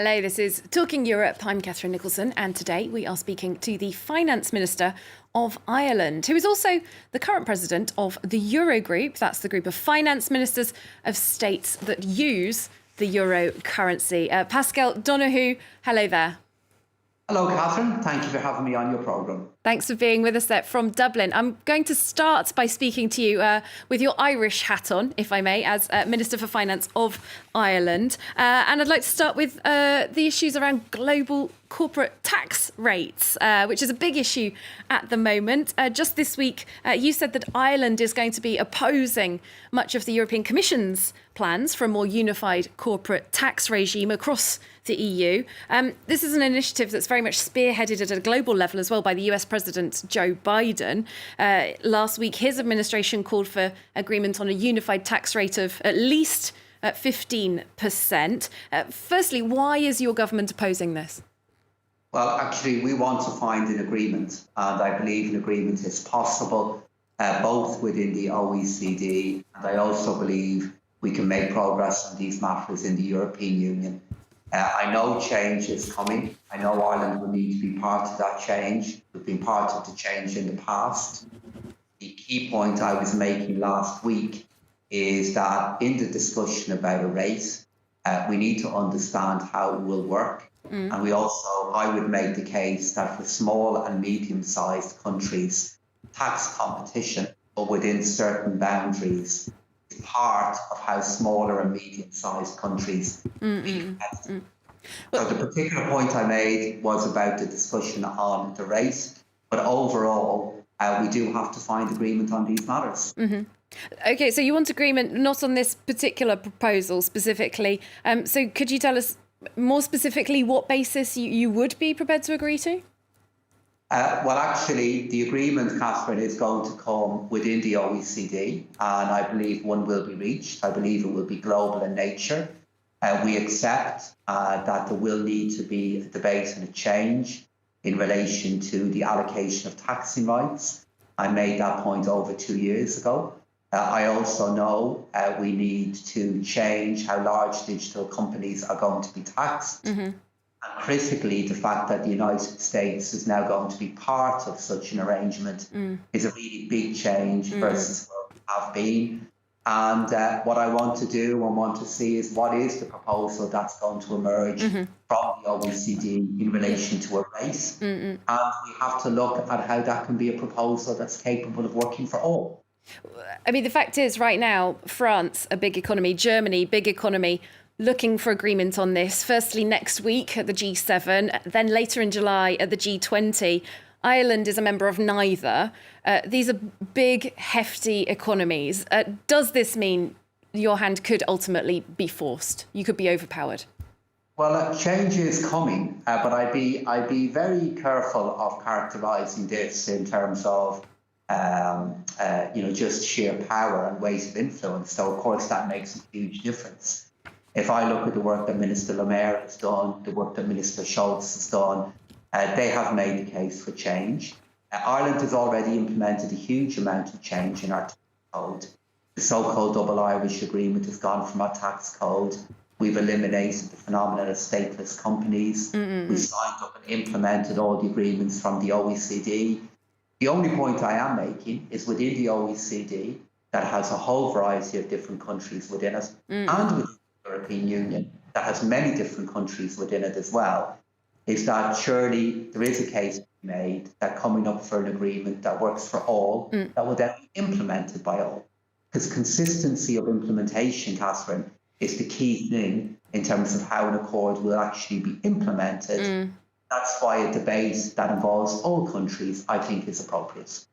Hello, this is Talking Europe. I'm Catherine Nicholson, and today we are speaking to the Finance Minister of Ireland, who is also the current president of the Eurogroup. That's the group of finance ministers of states that use the euro currency. Pascal Donohoe, hello there. Hello, Catherine. Thank you for having me on your programme. Thanks for being with us there from Dublin. I'm going to start by speaking to you with your Irish hat on, if I may, as Minister for Finance of Ireland. And I'd like to start with the issues around global corporate tax rates, which is a big issue at the moment. Just this week, you said that Ireland is going to be opposing much of the European Commission's plans for a more unified corporate tax regime across the EU. This is an initiative that's very much spearheaded at a global level as well by the US President Joe Biden. Last week, his administration called for agreement on a unified tax rate of at least 15%. Firstly, why is your government opposing this? Well, actually, we want to find an agreement, and I believe an agreement is possible, both within the OECD, and I also believe we can make progress on these matters in the European Union. I know change is coming. I know Ireland will need to be part of that change. We've been part of the change in the past. The key point I was making last week is that in the discussion about a rate, we need to understand how it will work. And we also, I would make the case that for small and medium-sized countries, tax competition, but within certain boundaries, is part of how smaller and medium-sized countries be competitive. So the particular point I made was about the discussion on the rate, but overall, we do have to find agreement on these matters. OK, so you want agreement not on this particular proposal specifically. So could you tell us more specifically what basis you would be prepared to agree to? Well, actually, the agreement, Catherine, is going to come within the OECD, and I believe one will be reached. I believe it will be global in nature. We accept that there will need to be a debate and a change in relation to the allocation of taxing rights. I made that point over 2 years ago. I also know we need to change how large digital companies are going to be taxed. And critically, the fact that the United States is now going to be part of such an arrangement is a really big change versus where we have been. And what I want to do and want to see is what is the proposal that's going to emerge from the OECD in relation to a rate. And we have to look at how that can be a proposal that's capable of working for all. I mean, the fact is right now, France, a big economy, Germany, big economy, looking for agreement on this. Firstly, next week at the G7, then later in July at the G20. Ireland is a member of neither. These are big, hefty economies. Does this mean your hand could ultimately be forced? You could be overpowered? Well, change is coming, but I'd be very careful of characterising this in terms of just sheer power and weight of influence. So, of course, that makes a huge difference. If I look at the work that Minister Lemaire has done, the work that Minister Schulz has done, they have made the case for change. Ireland has already implemented a huge amount of change in our tax code. The so-called double Irish agreement has gone from our tax code. We've eliminated the phenomenon of stateless companies. We've signed up and implemented all the agreements from the OECD. The only point I am making is within the OECD, that has a whole variety of different countries within it, and within the European Union, that has many different countries within it as well, is that surely there is a case to be made that coming up for an agreement that works for all, that will then be implemented by all. Because consistency of implementation, Catherine, is the key thing in terms of how an accord will actually be implemented. That's why a debate that involves all countries, I think, is appropriate.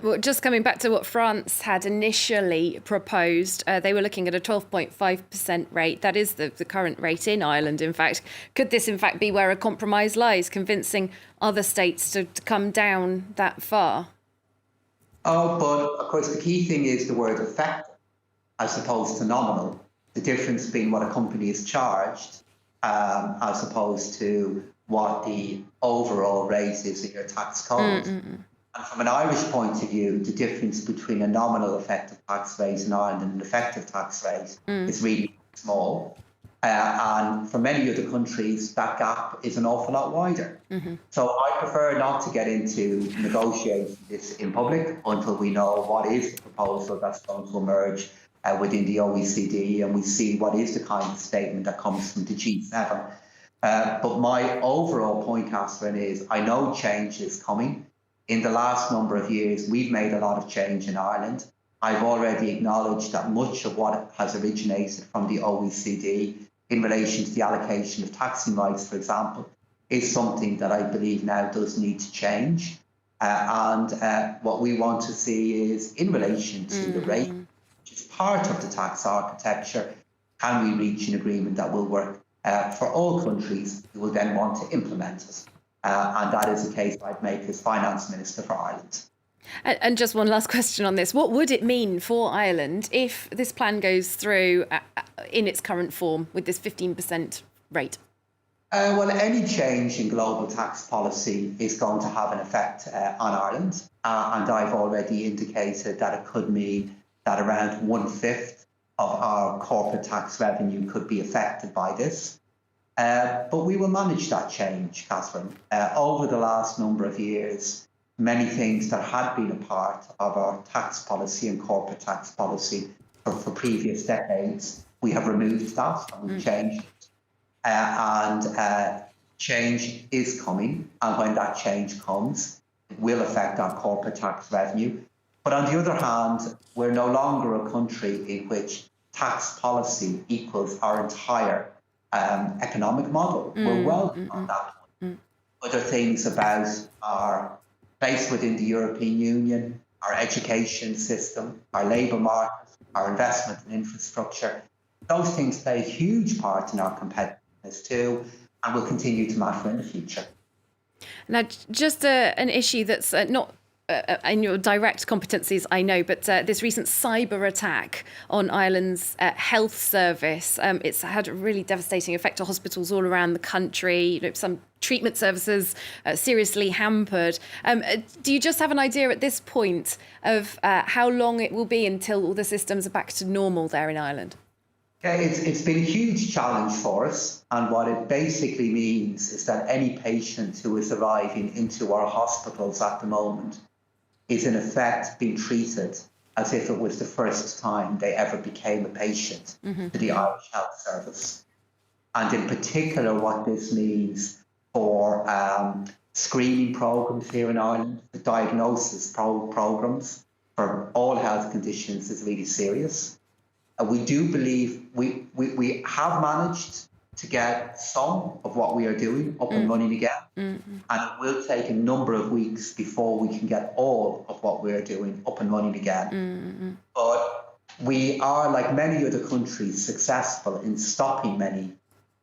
Well, just coming back to what France had initially proposed, they were looking at a 12.5% rate. That is the current rate in Ireland, in fact. Could this, in fact, be where a compromise lies, convincing other states to come down that far? Oh, but of course, the key thing is the word effective as opposed to nominal. The difference being what a company is charged as opposed to what the overall rate is in your tax code. And from an Irish point of view, the difference between a nominal effective tax rate in Ireland and an effective tax rate is really small. And for many other countries, that gap is an awful lot wider. So I prefer not to get into negotiating this in public until we know what is the proposal that's going to emerge within the OECD, and we see what is the kind of statement that comes from the G7. But my overall point, Catherine, is I know change is coming. In the last number of years, we've made a lot of change in Ireland. I've already acknowledged that much of what has originated from the OECD in relation to the allocation of taxing rights, for example, is something that I believe now does need to change. And what we want to see is, in relation to the rate, which is part of the tax architecture, can we reach an agreement that will work for all countries who will then want to implement it? And that is the case I'd make as Finance Minister for Ireland. And just one last question on this. What would it mean for Ireland if this plan goes through in its current form with this 15% rate? Well, any change in global tax policy is going to have an effect on Ireland. And I've already indicated that it could mean that around 1/5 of our corporate tax revenue could be affected by this. But we will manage that change, Catherine. Over the last number of years, many things that had been a part of our tax policy and corporate tax policy for previous decades, we have removed that and we've changed it. And change is coming. And when that change comes, it will affect our corporate tax revenue. But on the other hand, we're no longer a country in which tax policy equals our entire economic model. We're well beyond that point. Other things about our place within the European Union, our education system, our labour market, our investment in infrastructure, those things play a huge part in our competitiveness too, and will continue to matter in the future. Now, just an issue that's not in your direct competencies, I know, but this recent cyber attack on Ireland's health service, it's had a really devastating effect to hospitals all around the country. Some treatment services seriously hampered. Do you just have an idea at this point of how long it will be until all the systems are back to normal there in Ireland? Yeah, it's been a huge challenge for us. And what it basically means is that any patient who is arriving into our hospitals at the moment is in effect being treated as if it was the first time they ever became a patient to the Irish Health Service. And in particular, what this means for screening programmes here in Ireland, the diagnosis programmes for all health conditions is really serious. We do believe we have managed to get some of what we are doing up and running again. And it will take a number of weeks before we can get all of what we are doing up and running again. But we are, like many other countries, successful in stopping many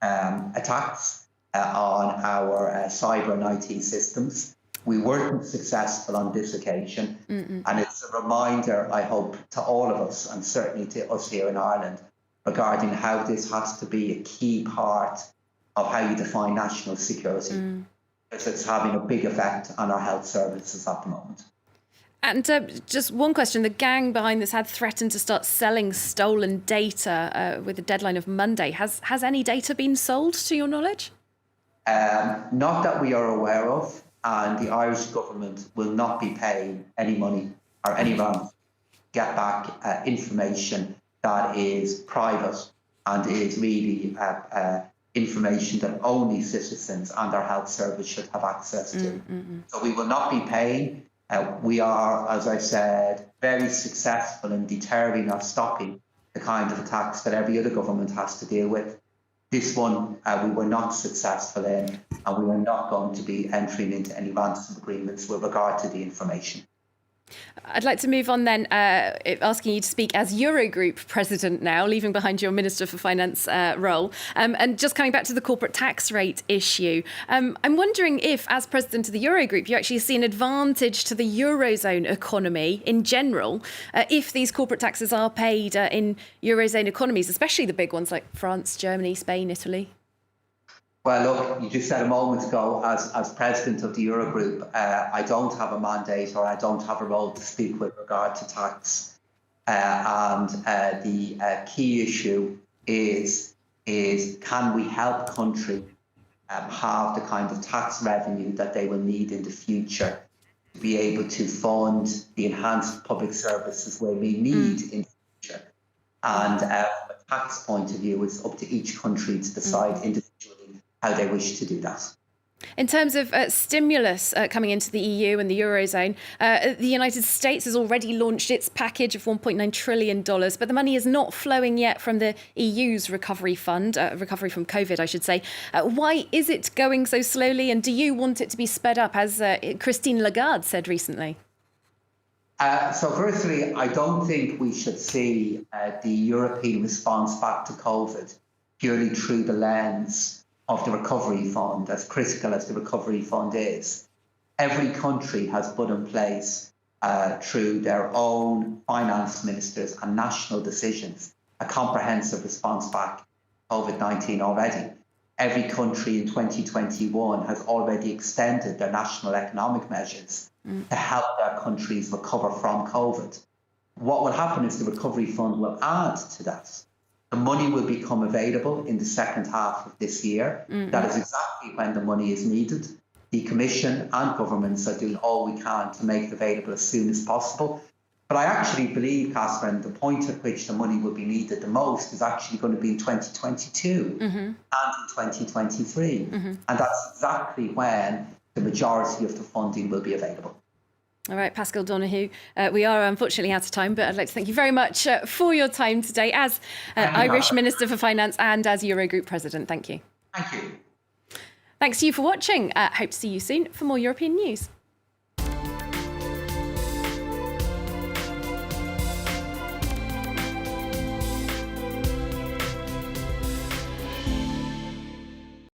attacks on our cyber and IT systems. We weren't successful on this occasion. And it's a reminder, I hope, to all of us, and certainly to us here in Ireland, regarding how this has to be a key part of how you define national security, because it's having a big effect on our health services at the moment. And just one question, the gang behind this had threatened to start selling stolen data with a deadline of Monday. Has any data been sold, to your knowledge? Not that we are aware of, and the Irish government will not be paying any money or any rent to get back information that is private and is really information that only citizens and our health service should have access to. So we will not be paying. We are, as I said, very successful in deterring or stopping the kind of attacks that every other government has to deal with. This one we were not successful in, and we are not going to be entering into any ransom agreements with regard to the information. I'd like to move on then, asking you to speak as Eurogroup president now, leaving behind your Minister for Finance role. And just coming back to the corporate tax rate issue, I'm wondering if, as president of the Eurogroup, you actually see an advantage to the Eurozone economy in general, if these corporate taxes are paid in Eurozone economies, especially the big ones like France, Germany, Spain, Italy. Well, look, you just said a moment ago, as president of the Eurogroup, I don't have a mandate or I don't have a role to speak with regard to tax. And the key issue is is, can we help countries have the kind of tax revenue that they will need in the future to be able to fund the enhanced public services where we need in the future. And from a tax point of view, it's up to each country to decide individually how they wish to do that. In terms of stimulus coming into the EU and the Eurozone, the United States has already launched its package of $1.9 trillion, but the money is not flowing yet from the EU's recovery fund, recovery from COVID, I should say. Why is it going so slowly, and do you want it to be sped up, as Christine Lagarde said recently? So firstly, I don't think we should see the European response back to COVID purely through the lens of the recovery fund, as critical as the recovery fund is. Every country has put in place, through their own finance ministers and national decisions, a comprehensive response back to COVID-19 already. Every country in 2021 has already extended their national economic measures to help their countries recover from COVID. What will happen is the recovery fund will add to that. The money will become available in the second half of this year. That is exactly when the money is needed. The Commission and governments are doing all we can to make it available as soon as possible. But I actually believe, Catherine, the point at which the money will be needed the most is actually going to be in 2022 and in 2023. And that's exactly when the majority of the funding will be available. All right, Paschal Donohoe, we are unfortunately out of time, but I'd like to thank you very much for your time today as Irish Minister for Finance and as Eurogroup President. Thank you. Thank you. Thanks to you for watching. Hope to see you soon for more European news.